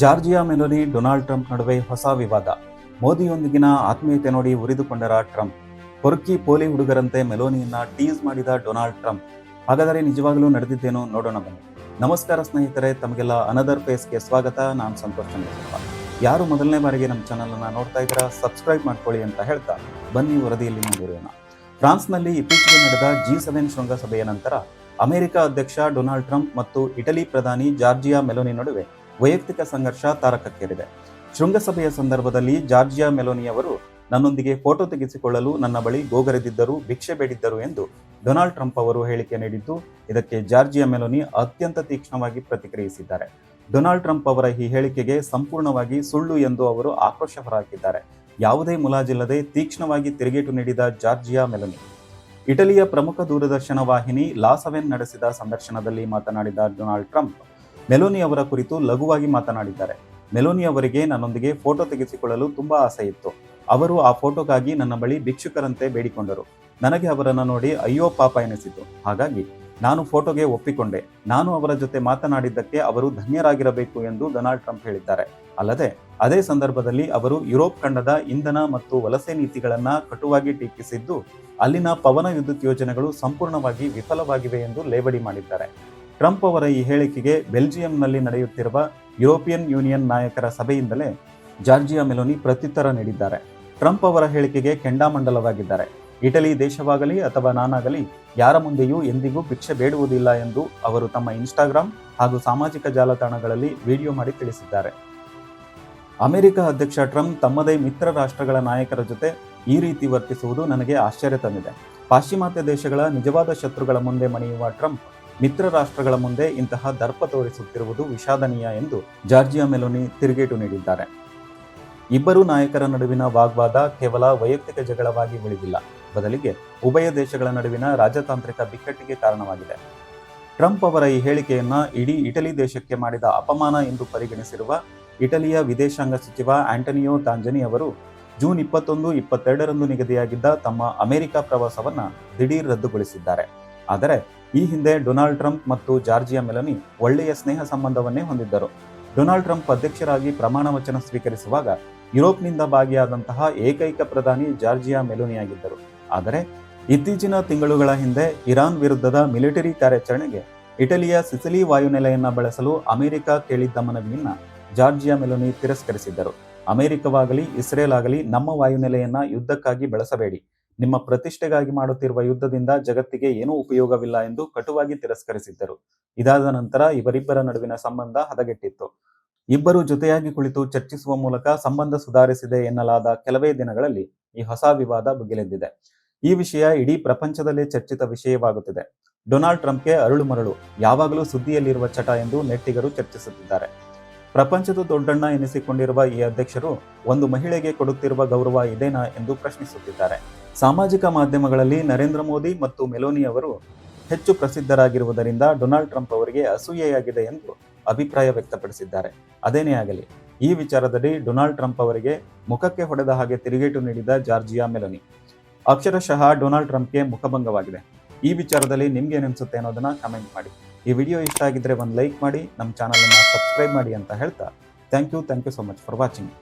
Georgia Meloni Donald Trump ನಡುವೆ ಹೊಸ ವಿವಾದ. ಮೋದಿಯೊಂದಿಗಿನ ಆತ್ಮೀಯತೆ ನೋಡಿ ಉರಿದುಕೊಂಡರ ಟ್ರಂಪ್. ಪೊರ್ಕಿ ಪೋಲಿ ಹುಡುಗರಂತೆ ಮೆಲೋನಿಯನ್ನ ಟೀಸ್ ಮಾಡಿದ ಡೊನಾಲ್ಡ್ ಟ್ರಂಪ್. ಹಾಗಾದರೆ ನಿಜವಾಗಲೂ ನಡೆದಿದ್ದೇನೋ ನೋಡೋಣ ಬನ್ನಿ. ನಮಸ್ಕಾರ ಸ್ನೇಹಿತರೆ, ತಮಗೆಲ್ಲ ಅನದರ್ ಫೇಸ್ಗೆ ಸ್ವಾಗತ. ನಾನು ಸಂತೋಷ್ ಚಂದ್ರಪ್ಪ. ಯಾರು ಮೊದಲನೇ ಬಾರಿಗೆ ನಮ್ಮ ಚಾನಲ್ ಅನ್ನ ನೋಡ್ತಾ ಇದ್ದೀರಾ, ಸಬ್ಸ್ಕ್ರೈಬ್ ಮಾಡ್ಕೊಳ್ಳಿ ಅಂತ ಹೇಳ್ತಾ ಬನ್ನಿ ವರದಿಯಲ್ಲಿ ಮುಂದುವರಿಯೋಣ. ಫ್ರಾನ್ಸ್ನಲ್ಲಿ ಇತ್ತೀಚೆಗೆ ನಡೆದ G7 ಶೃಂಗಸಭೆಯ ನಂತರ ಅಮೆರಿಕ ಅಧ್ಯಕ್ಷ ಡೊನಾಲ್ಡ್ ಟ್ರಂಪ್ ಮತ್ತು ಇಟಲಿ ಪ್ರಧಾನಿ ಜಾರ್ಜಿಯಾ ಮೆಲೋನಿ ನಡುವೆ ವೈಯಕ್ತಿಕ ಸಂಘರ್ಷ ತಾರಕಕ್ಕೇರಿದೆ. ಶೃಂಗಸಭೆಯ ಸಂದರ್ಭದಲ್ಲಿ ಜಾರ್ಜಿಯಾ ಮೆಲೋನಿ ಅವರು ನನ್ನೊಂದಿಗೆ ಫೋಟೋ ತೆಗೆಸಿಕೊಳ್ಳಲು ನನ್ನ ಬಳಿ ಗೋಗರೆದಿದ್ದರು, ಭಿಕ್ಷೆ ಬೇಡಿದ್ದರು ಎಂದು ಡೊನಾಲ್ಡ್ ಟ್ರಂಪ್ ಅವರು ಹೇಳಿಕೆ ನೀಡಿದ್ದು, ಇದಕ್ಕೆ ಜಾರ್ಜಿಯಾ ಮೆಲೋನಿ ಅತ್ಯಂತ ತೀಕ್ಷ್ಣವಾಗಿ ಪ್ರತಿಕ್ರಿಯಿಸಿದ್ದಾರೆ. ಡೊನಾಲ್ಡ್ ಟ್ರಂಪ್ ಅವರ ಈ ಹೇಳಿಕೆಗೆ ಸಂಪೂರ್ಣವಾಗಿ ಸುಳ್ಳು ಎಂದು ಅವರು ಆಕ್ರೋಶ ಹೊರಹಾಕಿದ್ದಾರೆ. ಯಾವುದೇ ಮುಲಾಜಿಲ್ಲದೆ ತೀಕ್ಷ್ಣವಾಗಿ ತಿರುಗೇಟು ನೀಡಿದ ಜಾರ್ಜಿಯಾ ಮೆಲೋನಿ. ಇಟಲಿಯ ಪ್ರಮುಖ ದೂರದರ್ಶನ ವಾಹಿನಿ ಲಾ7 ನಡೆಸಿದ ಸಂದರ್ಶನದಲ್ಲಿ ಮಾತನಾಡಿದ ಡೊನಾಲ್ಡ್ ಟ್ರಂಪ್ ಮೆಲೋನಿ ಅವರ ಕುರಿತು ಲಘುವಾಗಿ ಮಾತನಾಡಿದ್ದಾರೆ. ಮೆಲೋನಿ ಅವರಿಗೆ ನನ್ನೊಂದಿಗೆ ಫೋಟೋ ತೆಗೆಸಿಕೊಳ್ಳಲು ತುಂಬಾ ಆಸೆ ಇತ್ತು. ಅವರು ಆ ಫೋಟೋಗಾಗಿ ನನ್ನ ಬಳಿ ಭಿಕ್ಷುಕರಂತೆ ಬೇಡಿಕೊಂಡರು. ನನಗೆ ಅವರನ್ನು ನೋಡಿ ಅಯ್ಯೋ ಪಾಪ ಎನಿಸಿತು. ಹಾಗಾಗಿ ನಾನು ಫೋಟೋಗೆ ಒಪ್ಪಿಕೊಂಡೆ. ನಾನು ಅವರ ಜೊತೆ ಮಾತನಾಡಿದ್ದಕ್ಕೆ ಅವರು ಧನ್ಯರಾಗಿರಬೇಕು ಎಂದು ಡೊನಾಲ್ಡ್ ಟ್ರಂಪ್ ಹೇಳಿದ್ದಾರೆ. ಅಲ್ಲದೆ ಅದೇ ಸಂದರ್ಭದಲ್ಲಿ ಅವರು ಯುರೋಪ್ ಖಂಡದ ಇಂಧನ ಮತ್ತು ವಲಸೆ ನೀತಿಗಳನ್ನ ಕಟುವಾಗಿ ಟೀಕಿಸಿದ್ದು, ಅಲ್ಲಿನ ಪವನ ವಿದ್ಯುತ್ ಯೋಜನೆಗಳು ಸಂಪೂರ್ಣವಾಗಿ ವಿಫಲವಾಗಿವೆ ಎಂದು ಲೇವಡಿ ಮಾಡಿದ್ದಾರೆ. ಟ್ರಂಪ್ ಅವರ ಈ ಹೇಳಿಕೆಗೆ ಬೆಲ್ಜಿಯಂನಲ್ಲಿ ನಡೆಯುತ್ತಿರುವ ಯುರೋಪಿಯನ್ ಯೂನಿಯನ್ ನಾಯಕರ ಸಭೆಯಿಂದಲೇ ಜಾರ್ಜಿಯಾ ಮೆಲೋನಿ ಪ್ರತ್ಯುತ್ತರ ನೀಡಿದ್ದಾರೆ. ಟ್ರಂಪ್ ಅವರ ಹೇಳಿಕೆಗೆ ಕೆಂಡಾಮಂಡಲವಾಗಿದ್ದಾರೆ. ಇಟಲಿ ದೇಶವಾಗಲಿ ಅಥವಾ ನಾನಾಗಲಿ ಯಾರ ಮುಂದೆಯೂ ಎಂದಿಗೂ ಭಿಕ್ಷೆ ಬೇಡುವುದಿಲ್ಲ ಎಂದು ಅವರು ತಮ್ಮ ಇನ್ಸ್ಟಾಗ್ರಾಮ್ ಹಾಗೂ ಸಾಮಾಜಿಕ ಜಾಲತಾಣಗಳಲ್ಲಿ ವಿಡಿಯೋ ಮಾಡಿ ತಿಳಿಸಿದ್ದಾರೆ. ಅಮೆರಿಕ ಅಧ್ಯಕ್ಷ ಟ್ರಂಪ್ ತಮ್ಮದೇ ಮಿತ್ರ ರಾಷ್ಟ್ರಗಳ ನಾಯಕರ ಜೊತೆ ಈ ರೀತಿ ವರ್ತಿಸುವುದು ನನಗೆ ಆಶ್ಚರ್ಯ ತಂದಿದೆ. ಪಾಶ್ಚಿಮಾತ್ಯ ದೇಶಗಳ ನಿಜವಾದ ಶತ್ರುಗಳ ಮುಂದೆ ಮಣಿಯುವ ಟ್ರಂಪ್ ಮಿತ್ರ ರಾಷ್ಟ್ರಗಳ ಮುಂದೆ ಇಂತಹ ದರ್ಪ ತೋರಿಸುತ್ತಿರುವುದು ವಿಷಾದನೀಯ ಎಂದು ಜಾರ್ಜಿಯಾ ಮೆಲೋನಿ ತಿರುಗೇಟು ನೀಡಿದ್ದಾರೆ. ಇಬ್ಬರು ನಾಯಕರ ನಡುವಿನ ವಾಗ್ವಾದ ಕೇವಲ ವೈಯಕ್ತಿಕ ಜಗಳವಾಗಿ ಉಳಿದಿಲ್ಲ, ಬದಲಿಗೆ ಉಭಯ ದೇಶಗಳ ನಡುವಿನ ರಾಜತಾಂತ್ರಿಕ ಬಿಕ್ಕಟ್ಟಿಗೆ ಕಾರಣವಾಗಿದೆ. ಟ್ರಂಪ್ ಅವರ ಈ ಹೇಳಿಕೆಯನ್ನ ಇಡೀ ಇಟಲಿ ದೇಶಕ್ಕೆ ಮಾಡಿದ ಅಪಮಾನ ಎಂದು ಪರಿಗಣಿಸಿರುವ ಇಟಲಿಯ ವಿದೇಶಾಂಗ ಸಚಿವ ಆಂಟನಿಯೋ ತಾಂಜನಿ ಅವರು ಜೂನ್ 21, 22ರಂದು ನಿಗದಿಯಾಗಿದ್ದ ತಮ್ಮ ಅಮೆರಿಕ ಪ್ರವಾಸವನ್ನ ದಿಢೀರ್ ರದ್ದುಗೊಳಿಸಿದ್ದಾರೆ. ಆದರೆ ಈ ಹಿಂದೆ ಡೊನಾಲ್ಡ್ ಟ್ರಂಪ್ ಮತ್ತು ಜಾರ್ಜಿಯಾ ಮೆಲೋನಿ ಒಳ್ಳೆಯ ಸ್ನೇಹ ಸಂಬಂಧವನ್ನೇ ಹೊಂದಿದ್ದರು. ಡೊನಾಲ್ಡ್ ಟ್ರಂಪ್ ಅಧ್ಯಕ್ಷರಾಗಿ ಪ್ರಮಾಣ ವಚನ ಸ್ವೀಕರಿಸುವಾಗ ಯುರೋಪ್ನಿಂದ ಭಾಗಿಯಾದಂತಹ ಏಕೈಕ ಪ್ರಧಾನಿ ಜಾರ್ಜಿಯಾ ಮೆಲೋನಿಯಾಗಿದ್ದರು. ಆದರೆ ಇತ್ತೀಚಿನ ತಿಂಗಳುಗಳ ಹಿಂದೆ ಇರಾನ್ ವಿರುದ್ಧದ ಮಿಲಿಟರಿ ಕಾರ್ಯಾಚರಣೆಗೆ ಇಟಲಿಯ ಸಿಸಿಲಿ ವಾಯುನೆಲೆಯನ್ನ ಬಳಸಲು ಅಮೆರಿಕ ಕೇಳಿದ್ದ ಮನವಿಯನ್ನ ಜಾರ್ಜಿಯಾ ಮೆಲೋನಿ ತಿರಸ್ಕರಿಸಿದ್ದರು. ಅಮೆರಿಕವಾಗಲಿ ಇಸ್ರೇಲ್ ಆಗಲಿ ನಮ್ಮ ವಾಯುನೆಲೆಯನ್ನ ಯುದ್ಧಕ್ಕಾಗಿ ಬಳಸಬೇಡಿ, ನಿಮ್ಮ ಪ್ರತಿಷ್ಠೆಗಾಗಿ ಮಾಡುತ್ತಿರುವ ಯುದ್ಧದಿಂದ ಜಗತ್ತಿಗೆ ಏನೂ ಉಪಯೋಗವಿಲ್ಲ ಎಂದು ಕಟುವಾಗಿ ತಿರಸ್ಕರಿಸಿದ್ದರು. ಇದಾದ ನಂತರ ಇವರಿಬ್ಬರ ನಡುವಿನ ಸಂಬಂಧ ಹದಗೆಟ್ಟಿತ್ತು. ಇಬ್ಬರು ಜೊತೆಯಾಗಿ ಕುಳಿತು ಚರ್ಚಿಸುವ ಮೂಲಕ ಸಂಬಂಧ ಸುಧಾರಿಸಿದೆ ಎನ್ನಲಾದ ಕೆಲವೇ ದಿನಗಳಲ್ಲಿ ಈ ಹೊಸ ವಿವಾದ ಭುಗಿಲೆದ್ದಿದೆ. ಈ ವಿಷಯ ಇಡೀ ಪ್ರಪಂಚದಲ್ಲೇ ಚರ್ಚಿತ ವಿಷಯವಾಗುತ್ತಿದೆ. ಡೊನಾಲ್ಡ್ ಟ್ರಂಪ್ಗೆ ಅರಳು ಮರಳು, ಯಾವಾಗಲೂ ಸುದ್ದಿಯಲ್ಲಿರುವ ಚಟ ಎಂದು ನೆಟ್ಟಿಗರು ಚರ್ಚಿಸುತ್ತಿದ್ದಾರೆ. ಪ್ರಪಂಚದ ದೊಡ್ಡಣ್ಣ ಎನಿಸಿಕೊಂಡಿರುವ ಈ ಅಧ್ಯಕ್ಷರು ಒಂದು ಮಹಿಳೆಗೆ ಕೊಡುತ್ತಿರುವ ಗೌರವ ಇದೇನಾ ಎಂದು ಪ್ರಶ್ನಿಸುತ್ತಿದ್ದಾರೆ. ಸಾಮಾಜಿಕ ಮಾಧ್ಯಮಗಳಲ್ಲಿ ನರೇಂದ್ರ ಮೋದಿ ಮತ್ತು ಮೆಲೋನಿ ಅವರು ಹೆಚ್ಚು ಪ್ರಸಿದ್ಧರಾಗಿರುವುದರಿಂದ ಡೊನಾಲ್ಡ್ ಟ್ರಂಪ್ ಅವರಿಗೆ ಅಸೂಯೆಯಾಗಿದೆ ಎಂದು ಅಭಿಪ್ರಾಯ ವ್ಯಕ್ತಪಡಿಸಿದ್ದಾರೆ. ಅದೇನೇ ಆಗಲಿ, ಈ ವಿಚಾರದಲ್ಲಿ ಡೊನಾಲ್ಡ್ ಟ್ರಂಪ್ ಅವರಿಗೆ ಮುಖಕ್ಕೆ ಹೊಡೆದ ಹಾಗೆ ತಿರುಗೇಟು ನೀಡಿದ ಜಾರ್ಜಿಯಾ ಮೆಲೋನಿ. ಅಕ್ಷರಶಃ ಡೊನಾಲ್ಡ್ ಟ್ರಂಪ್ಗೆ ಮುಖಭಂಗವಾಗಿದೆ. ಈ ವಿಚಾರದಲ್ಲಿ ನಿಮ್ಗೆ ಏನಿಸುತ್ತೆ ಅನ್ನೋದನ್ನ ಕಮೆಂಟ್ ಮಾಡಿ. ಈ ವಿಡಿಯೋ ಇಷ್ಟ ಆಗಿದ್ರೆ ಒಂದು ಲೈಕ್ ಮಾಡಿ, ನಮ್ಮ ಚಾನಲ್ ಅನ್ನ ಸಬ್ಸ್ಕ್ರೈಬ್ ಮಾಡಿ ಅಂತ ಹೇಳ್ತಾ thank you so much for watching.